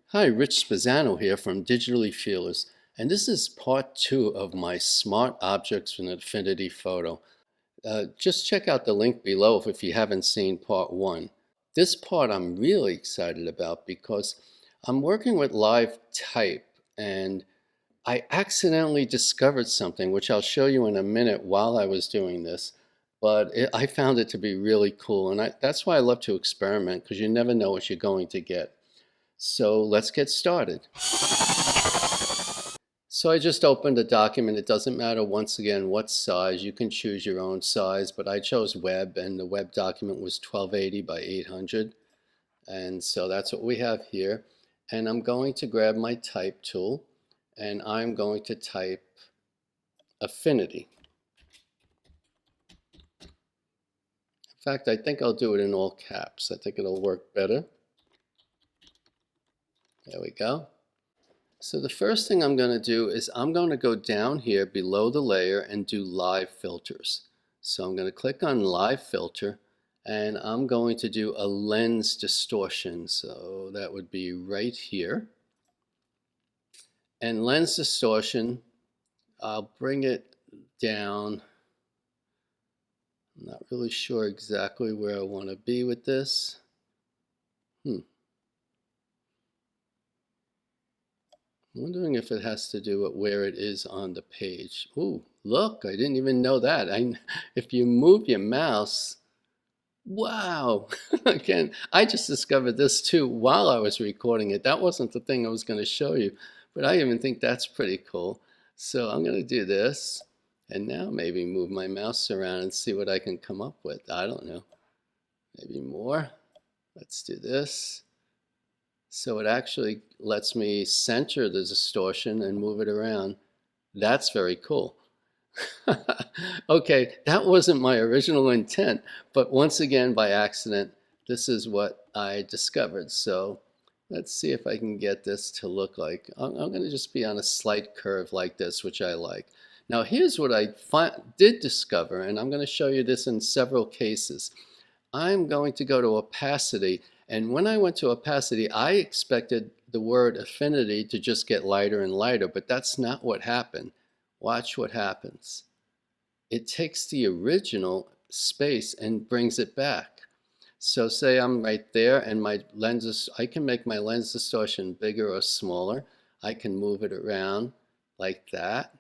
Hi, Rich Spezzano here from Digitally Fearless, and this is part two of my Smart Objects from Affinity Photo. Just check out the link below if you haven't seen part one. This part I'm really excited about because I'm working with live type, and I accidentally discovered something, which I'll show you in a minute while I was doing this, but I found it to be really cool, and that's why I love to experiment, because you never know what you're going to get. So let's get started. So I just opened a document. It doesn't matter, once again, what size. You can choose your own size, but I chose web, and the web document was 1280 by 800. And so that's what we have here. And I'm going to grab my type tool, and I'm going to type Affinity. In fact, I think I'll do it in all caps. I think it'll work better. There we go. So the first thing I'm going to do is I'm going to go down here below the layer and do live filters. So I'm going to click on live filter, and I'm going to do a lens distortion. So that would be right here. And lens distortion, I'll bring it down. I'm not really sure exactly where I want to be with this. I'm wondering if it has to do with where it is on the page. Ooh, look, I didn't even know that. If you move your mouse, wow. Again, I just discovered this too while I was recording it. That wasn't the thing I was going to show you, but I even think that's pretty cool. So I'm going to do this, and now maybe move my mouse around and see what I can come up with. I don't know. Maybe more. Let's do this. So it actually lets me center the distortion and move it around. That's very cool. Okay, that wasn't my original intent, but once again, by accident, this is what I discovered. So let's see if I can get this to look like, I'm going to just be on a slight curve like this, which I like. Now here's what I did discover, and I'm going to show you this in several cases. I'm going to go to opacity, and when I went to opacity, I expected the word affinity to just get lighter and lighter, but that's not what happened. Watch what happens. It takes the original space and brings it back. So say I'm right there, and my lenses, I can make my lens distortion bigger or smaller. I can move it around like that.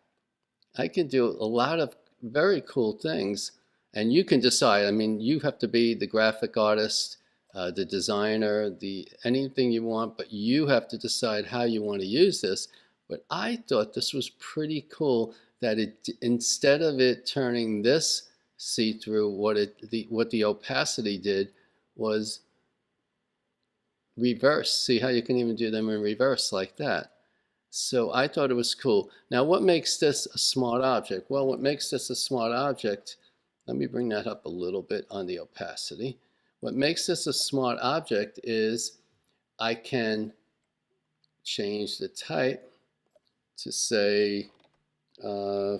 I can do a lot of very cool things, and you can decide. I mean, you have to be the graphic artist, the designer, the anything you want, but you have to decide how you want to use this. But I thought this was pretty cool that it, instead of it turning this see-through, what the opacity did was reverse. See how you can even do them in reverse like that. So I thought it was cool. Now, what makes this a smart object? Well, what makes this a smart object, let me bring that up a little bit on the opacity. What makes this a smart object is I can change the type to say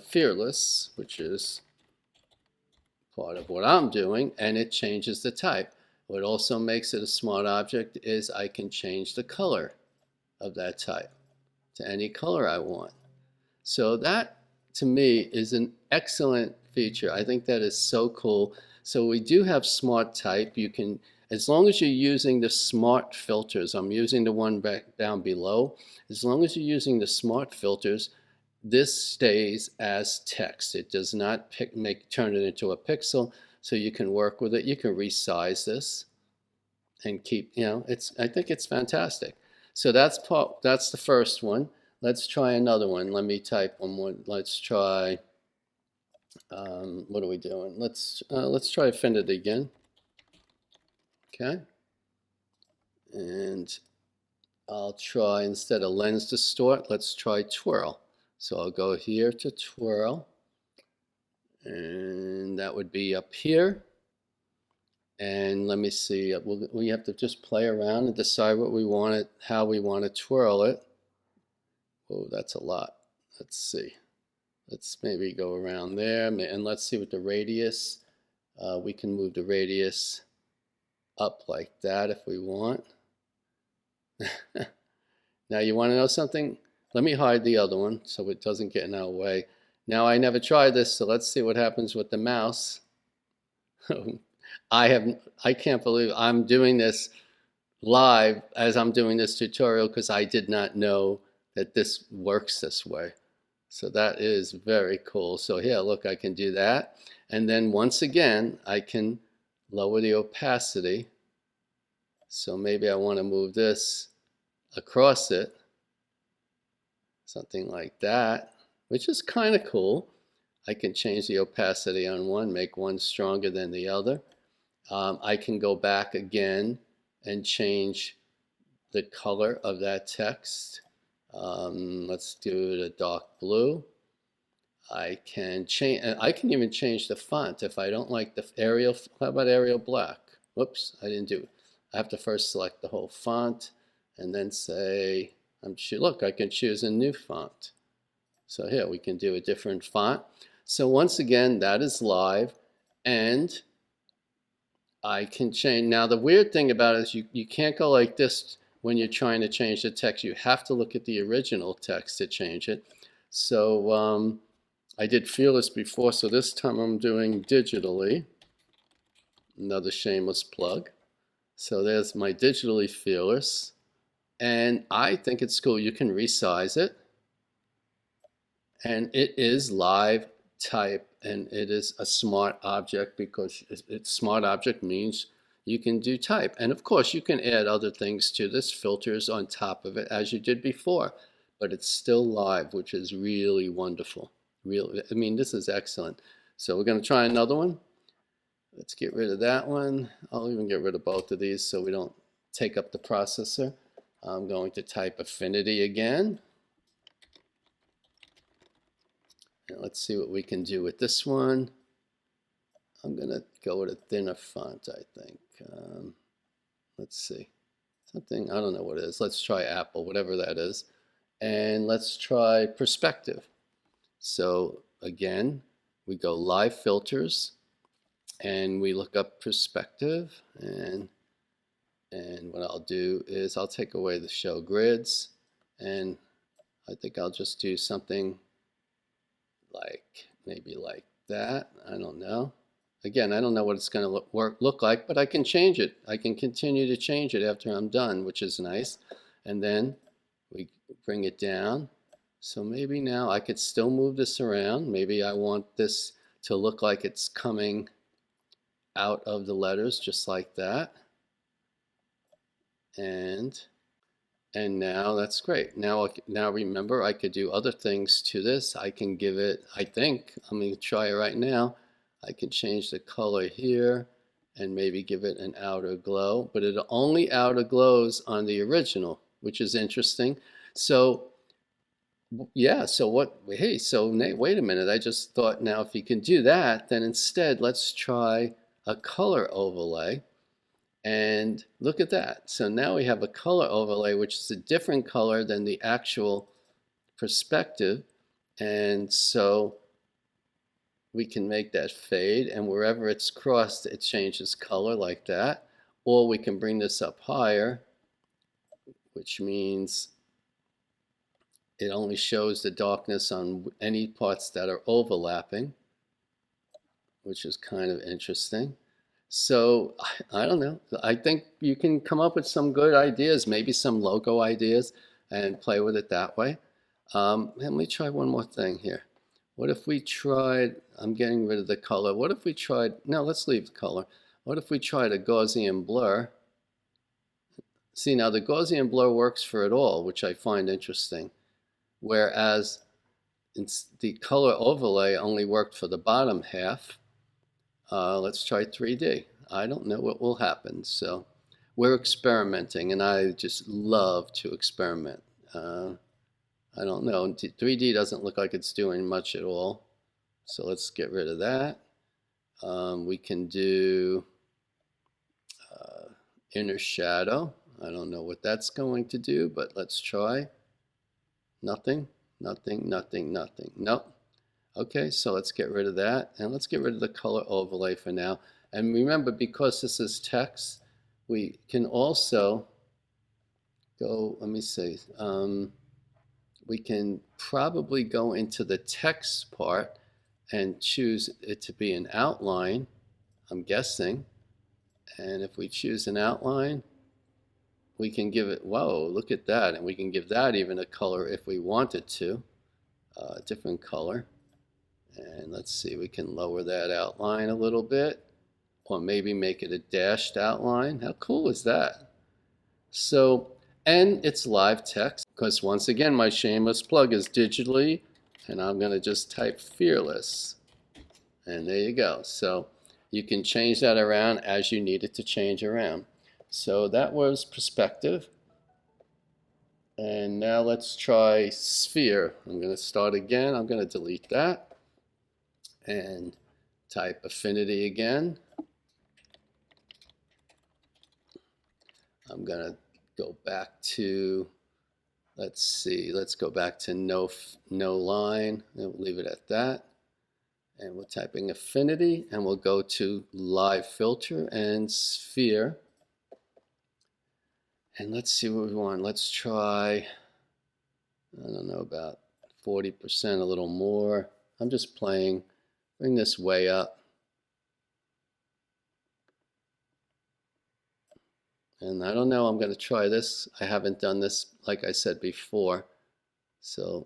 fearless, which is part of what I'm doing, and it changes the type. What also makes it a smart object is I can change the color of that type to any color I want. So that, to me, is an excellent feature. I think that is so cool. So we do have smart type. You can, as long as you're using the smart filters, I'm using the one back down below. As long as you're using the smart filters, this stays as text. It does not turn it into a pixel, so you can work with it. You can resize this and keep, I think it's fantastic. So that's the first one. Let's try another one. Let me type one more. Let's try, what are we doing? Let's try Affinity again. Okay. And I'll try, instead of lens distort, let's try Twirl. So I'll go here to Twirl, and that would be up here. And let me see, we have to just play around and decide what we want it, how we want to twirl it. Oh, that's a lot. Let's see. Let's maybe go around there, and let's see what the radius. We can move the radius up like that if we want. Now you want to know something? Let me hide the other one so it doesn't get in our way. Now I never tried this, so let's see what happens with the mouse. I can't believe I'm doing this live as I'm doing this tutorial because I did not know that this works this way. So that is very cool. So here, look, I can do that. And then once again, I can lower the opacity. So maybe I want to move this across it, something like that, which is kind of cool. I can change the opacity on one, make one stronger than the other. I can go back again and change the color of that text. Let's do the dark blue. I can change. I can even change the font if I don't like the Arial. How about Arial Black? Whoops, I didn't do it. I have to first select the whole font and then say, look, I can choose a new font. So here we can do a different font. So once again, that is live, and I can change. Now the weird thing about it is you can't go like this when you're trying to change the text. You have to look at the original text to change it. So I did Fearless before, so this time I'm doing digitally. Another shameless plug. So there's my digitally Fearless. And I think it's cool. You can resize it. And it is live type, and it is a smart object because it's smart object means you can do type. And of course, you can add other things to this, filters on top of it, as you did before. But it's still live, which is really wonderful. I mean, this is excellent. So we're going to try another one. Let's get rid of that one. I'll even get rid of both of these so we don't take up the processor. I'm going to type Affinity again. And let's see what we can do with this one. I'm going to go with a thinner font, I think. Let's see. Something, I don't know what it is. Let's try Apple, whatever that is. And let's try Perspective. So again, we go Live Filters, and we look up Perspective, and what I'll do is I'll take away the Show Grids, and I think I'll just do something like maybe like that. I don't know. Again, I don't know what it's going to look like, but I can change it. I can continue to change it after I'm done, which is nice. And then we bring it down. So maybe now I could still move this around. Maybe I want this to look like it's coming out of the letters, just like that. And now that's great. Now remember, I could do other things to this. I can give it, I think, I'm going to try it right now. I can change the color here and maybe give it an outer glow, but it only outer glows on the original, which is interesting. So yeah, so what, hey, so Nate, wait a minute. I just thought, now if you can do that, then instead let's try a color overlay. And look at that. So now we have a color overlay, which is a different color than the actual perspective. And so we can make that fade, and wherever it's crossed, it changes color like that. Or we can bring this up higher, which means it only shows the darkness on any parts that are overlapping, which is kind of interesting. So I don't know. I think you can come up with some good ideas, maybe some logo ideas, and play with it that way. Let me try one more thing here. What if we tried, I'm getting rid of the color. What if we tried, no, let's leave the color. What if we tried a Gaussian blur? See, now the Gaussian blur works for it all, which I find interesting. Whereas the color overlay only worked for the bottom half. Let's try 3D. I don't know what will happen. So we're experimenting, and I just love to experiment. I don't know. 3D doesn't look like it's doing much at all. So let's get rid of that. We can do inner shadow. I don't know what that's going to do, but let's try. Nothing, nothing, nothing, nothing. Nope. Okay, so let's get rid of that, and let's get rid of the color overlay for now. And remember, because this is text, we can also go, let me see. We can probably go into the text part and choose it to be an outline, I'm guessing. And if we choose an outline, we can give it, whoa, look at that. And we can give that even a color if we wanted to, a different color. And let's see, we can lower that outline a little bit, or maybe make it a dashed outline. How cool is that? So, and it's live text, because once again, my shameless plug is digitally, and I'm going to just type fearless. And there you go. So you can change that around as you need it to change around. So that was perspective. And now let's try sphere. I'm going to start again. I'm going to delete that and type affinity again. I'm going to go back to, let's see, let's go back to no line. And we'll leave it at that. And we're typing affinity, and we'll go to live filter and sphere. And let's see what we want. Let's try, I don't know, about 40%, a little more. I'm just playing. Bring this way up. And I don't know, I'm going to try this. I haven't done this, like I said before. So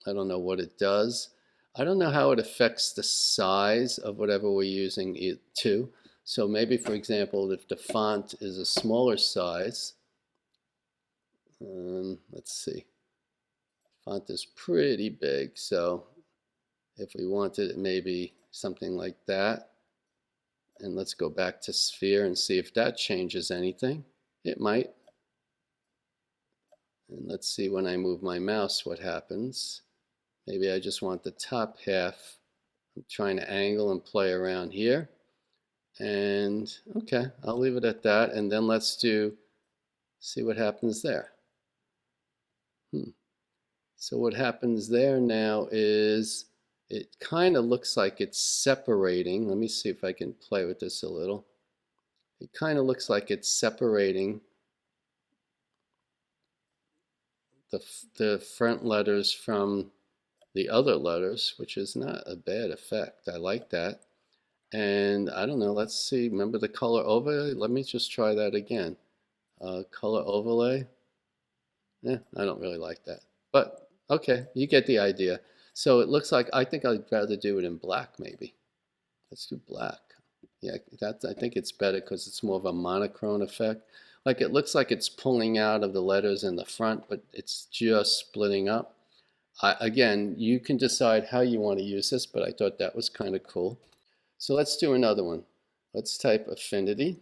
I don't know what it does. I don't know how it affects the size of whatever we're using it to. So maybe, for example, if the font is a smaller size, let's see, font is pretty big, so if we wanted it maybe something like that, and let's go back to sphere and see if that changes anything. It might. And let's see when I move my mouse what happens. Maybe I just want the top half. I'm trying to angle and play around here. And okay, I'll leave it at that, and then let's see what happens there. So what happens there now is it kind of looks like it's separating. Let me see if I can play with this a little. It kind of looks like it's separating the front letters from the other letters, which is not a bad effect. I like that. And I don't know, let's see, remember the color overlay? Let me just try that again. Color overlay. Yeah, I don't really like that. But okay, you get the idea. So it looks like, I think I'd rather do it in black maybe. Let's do black. Yeah, I think it's better because it's more of a monochrome effect. Like it looks like it's pulling out of the letters in the front, but it's just splitting up. Again, you can decide how you want to use this, but I thought that was kind of cool. So let's do another one. Let's type affinity.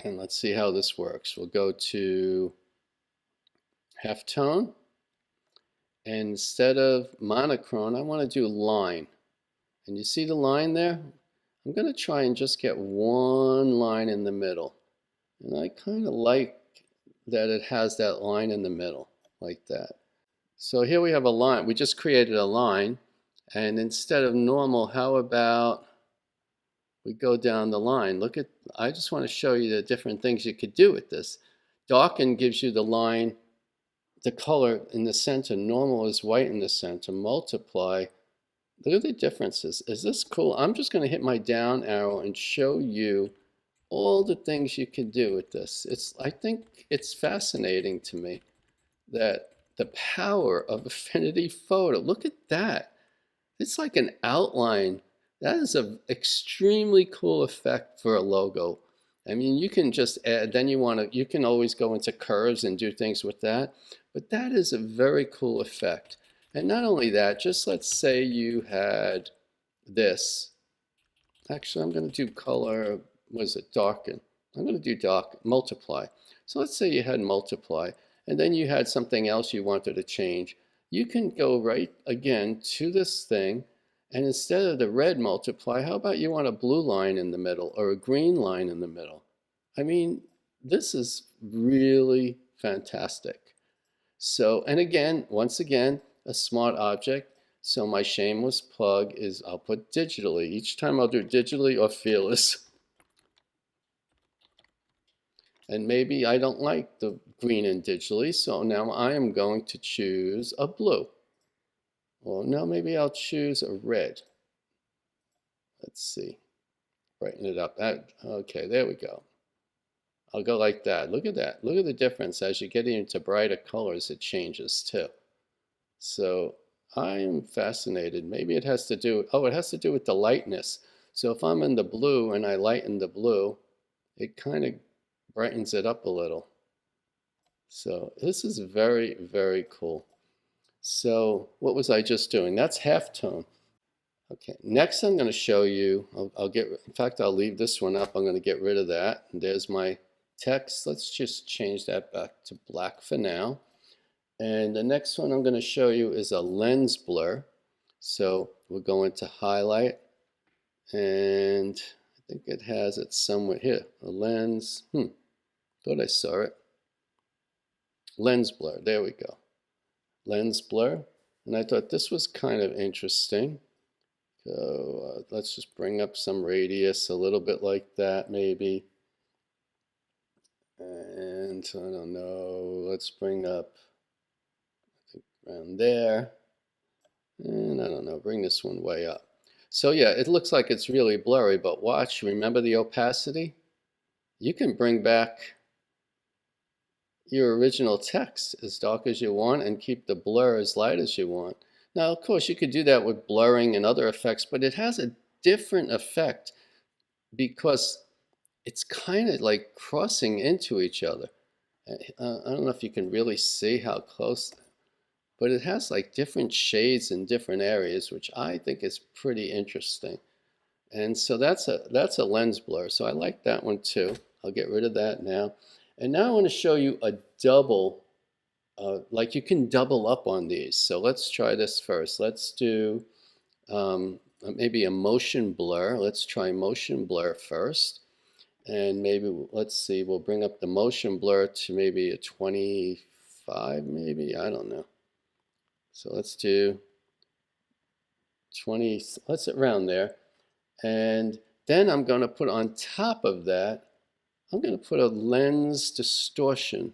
And let's see how this works. We'll go to halftone. And instead of monochrome, I want to do line. And you see the line there? I'm going to try and just get one line in the middle. And I kind of like that it has that line in the middle, like that. So here we have a line. We just created a line. And instead of normal, how about we go down the line? Look at, I just want to show you the different things you could do with this. Darken gives you the line, the color in the center. Normal is white in the center. Multiply. Look at the differences. Is this cool? I'm just going to hit my down arrow and show you all the things you can do with this. I think it's fascinating to me that the power of Affinity Photo. Look at that. It's like an outline. That is an extremely cool effect for a logo. I mean, you can just add, then you can always go into curves and do things with that. But that is a very cool effect. And not only that, just let's say you had this. Actually, I'm going to do color, what is it, darken. I'm going to do multiply. So let's say you had multiply, and then you had something else you wanted to change. You can go right again to this thing, and instead of the red multiply, how about you want a blue line in the middle or a green line in the middle? I mean, this is really fantastic. So, and again, once again, a smart object. So my shameless plug is I'll put digitally. Each time I'll do digitally or fearless. And maybe I don't like the green and digitally, so now I am going to choose a blue. Well, no, maybe I'll choose a red. Let's see. Brighten it up. Okay, there we go. I'll go like that. Look at that. Look at the difference. As you get into brighter colors, it changes too. So I am fascinated. Maybe it has to do, oh, it has to do with the lightness. So if I'm in the blue and I lighten the blue, it kind of brightens it up a little. So this is very, very cool. So what was I just doing? That's halftone. Okay, next I'm going to show you, in fact, I'll leave this one up. I'm going to get rid of that. And there's my text. Let's just change that back to black for now. And the next one I'm going to show you is a lens blur. So we're going to highlight, and I think it has it somewhere here. A lens, thought I saw it. Lens blur, there we go. Lens blur. And I thought this was kind of interesting. So let's just bring up some radius a little bit like that maybe. And I don't know, let's bring up, I think around there. And I don't know, bring this one way up. So yeah, it looks like it's really blurry, but watch, remember the opacity? You can bring back your original text as dark as you want and keep the blur as light as you want. Now, of course, you could do that with blurring and other effects, but it has a different effect because it's kind of like crossing into each other. I don't know if you can really see how close, but it has like different shades in different areas, which I think is pretty interesting. And so that's a lens blur. So I like that one too. I'll get rid of that now. And now I want to show you a double. Like you can double up on these. So let's try this first. Let's do maybe a motion blur. Let's try motion blur first. And maybe, let's see, we'll bring up the motion blur to maybe a 25, maybe, I don't know. So let's do 20, let's around there. And then I'm going to put on top of that, I'm going to put a lens distortion.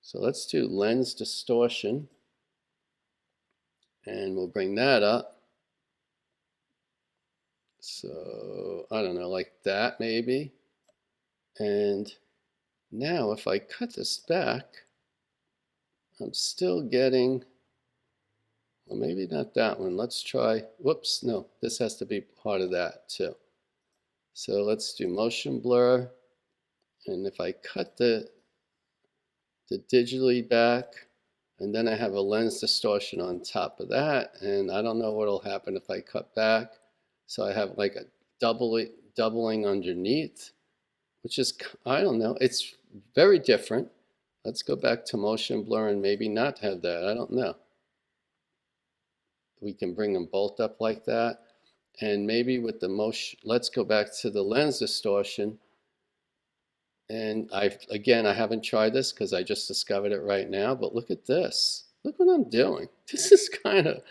So let's do lens distortion, and we'll bring that up. So I don't know, like that maybe. And now if I cut this back, I'm still getting, well, maybe not that one. Let's try, whoops, no, this has to be part of that too. So let's do motion blur. And if I cut the digitally back, and then I have a lens distortion on top of that, and I don't know what will happen if I cut back. So I have like a doubling underneath, which is, I don't know, it's very different. Let's go back to motion blur and maybe not have that. I don't know. We can bring them both up like that. And maybe with the motion, let's go back to the lens distortion. And again, I haven't tried this because I just discovered it right now, but look at this. Look what I'm doing. This is kind of,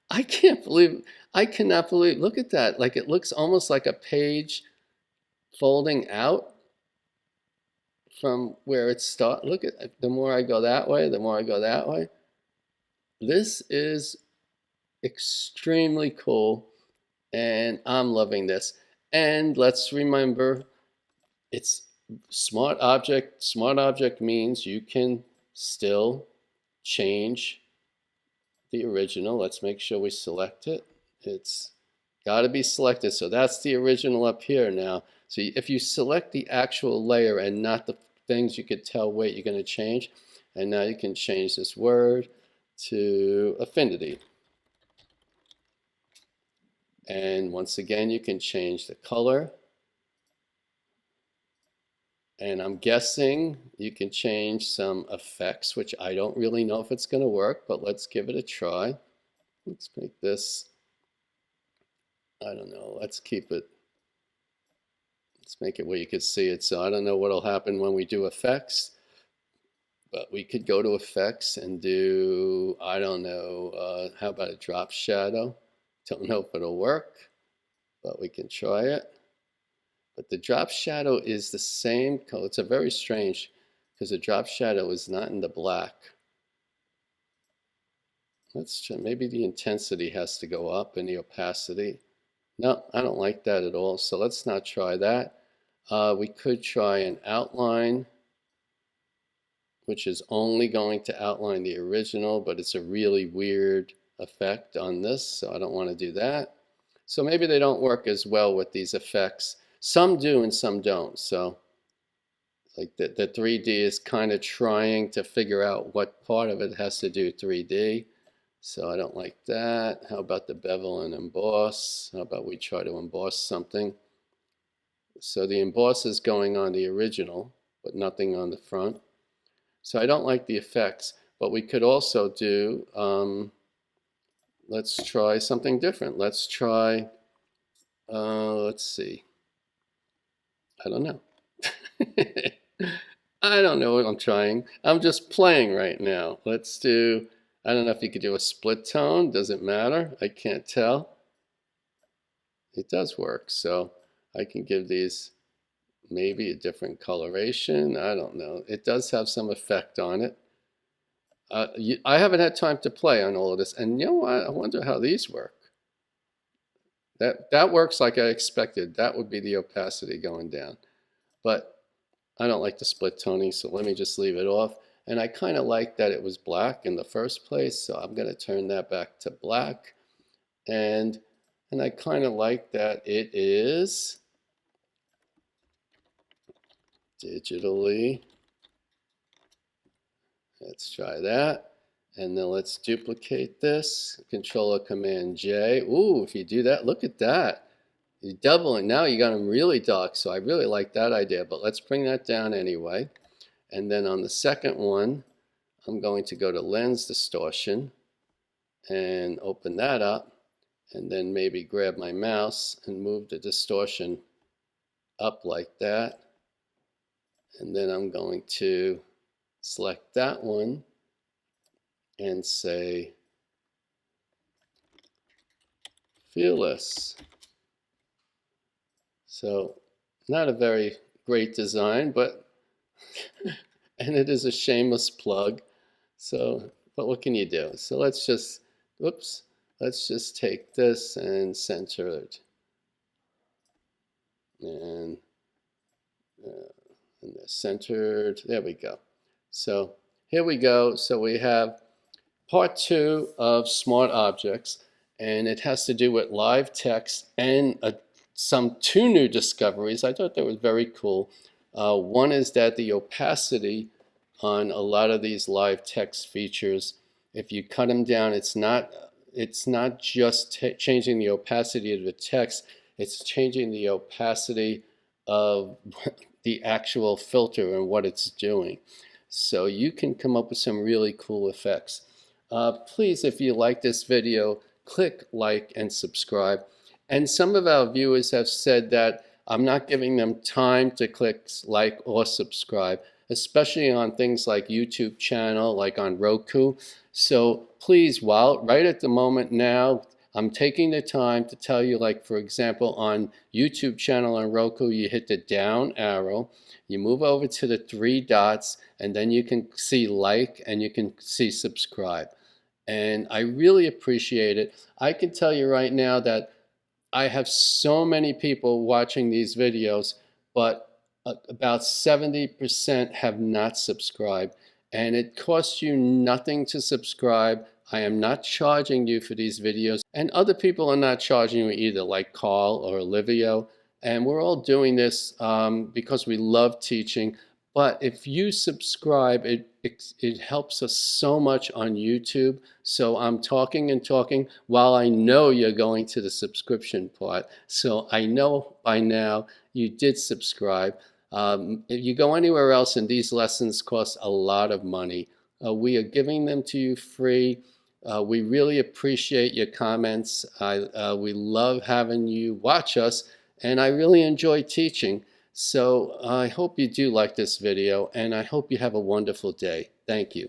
I cannot believe, look at that. Like it looks almost like a page folding out from where it starts. Look at, the more I go that way, the more I go that way. This is extremely cool, and I'm loving this. And let's remember, it's smart object. Smart object means you can still change the original. Let's make sure we select it. It's got to be selected. So that's the original up here now. So if you select the actual layer and not the things, you could tell, wait, you're going to change. And now you can change this word to Affinity. And once again, you can change the color. And I'm guessing you can change some effects, which I don't really know if it's going to work, but let's give it a try. Let's make this, I don't know, let's keep it, let's make it where you can see it. So I don't know what will happen when we do effects. But we could go to effects and do, I don't know, how about a drop shadow? Don't know if it'll work, but we can try it. But the drop shadow is the same color. It's a very strange, because the drop shadow is not in the black. Let's try, maybe the intensity has to go up and the opacity. No, I don't like that at all, so let's not try that. We could try an outline, which is only going to outline the original, but it's a really weird effect on this, so I don't want to do that. So maybe they don't work as well with these effects. Some do and some don't. So like the 3D is kind of trying to figure out what part of it has to do 3D. So I don't like that. How about the bevel and emboss? How about we try to emboss something? So the emboss is going on the original, but nothing on the front. So I don't like the effects, but we could also do, let's try something different. Let's try, let's see. I don't know. I don't know what I'm trying. I'm just playing right now. Let's do, I don't know if you could do a split tone. Does it matter? I can't tell. It does work. So I can give these maybe a different coloration. I don't know. It does have some effect on it. I haven't had time to play on all of this. And you know what? I wonder how these work. That works like I expected. That would be the opacity going down. But I don't like the split toning, so let me just leave it off. And I kind of like that it was black in the first place, so I'm going to turn that back to black. And I kind of like that it is digitally. Let's try that. And then let's duplicate this. Control Command J. Ooh, if you do that, look at that. You're doubling. Now you got them really dark, so I really like that idea. But let's bring that down anyway. And then on the second one, I'm going to go to Lens Distortion and open that up. And then maybe grab my mouse and move the distortion up like that. And then I'm going to select that one and say Fearless. So not a very great design, but and it is a shameless plug. So, but what can you do? So let's just, whoops, let's just take this and center it. And they're centered. There we go. So here we go. So we have part 2 of Smart Objects, and it has to do with live text and some 2 new discoveries. I thought that was very cool. One is that the opacity on a lot of these live text features, if you cut them down, it's not just changing the opacity of the text, it's changing the opacity of the actual filter and what it's doing. So you can come up with some really cool effects. Please, if you like this video, click like and subscribe. And some of our viewers have said that I'm not giving them time to click like or subscribe, especially on things like YouTube channel, like on Roku. So please, right at the moment now, I'm taking the time to tell you, like for example, on YouTube channel on Roku, you hit the down arrow, you move over to the 3 dots, and then you can see like and you can see subscribe. And I really appreciate it. I can tell you right now that I have so many people watching these videos, but about 70% have not subscribed. And it costs you nothing to subscribe. I am not charging you for these videos. And other people are not charging you either, like Carl or Olivia. And we're all doing this because we love teaching. But if you subscribe, it helps us so much on YouTube. So I'm talking and talking while I know you're going to the subscription part. So I know by now you did subscribe. If you go anywhere else and these lessons cost a lot of money, we are giving them to you free. We really appreciate your comments. We love having you watch us, and I really enjoy teaching. So I hope you do like this video, and I hope you have a wonderful day. Thank you.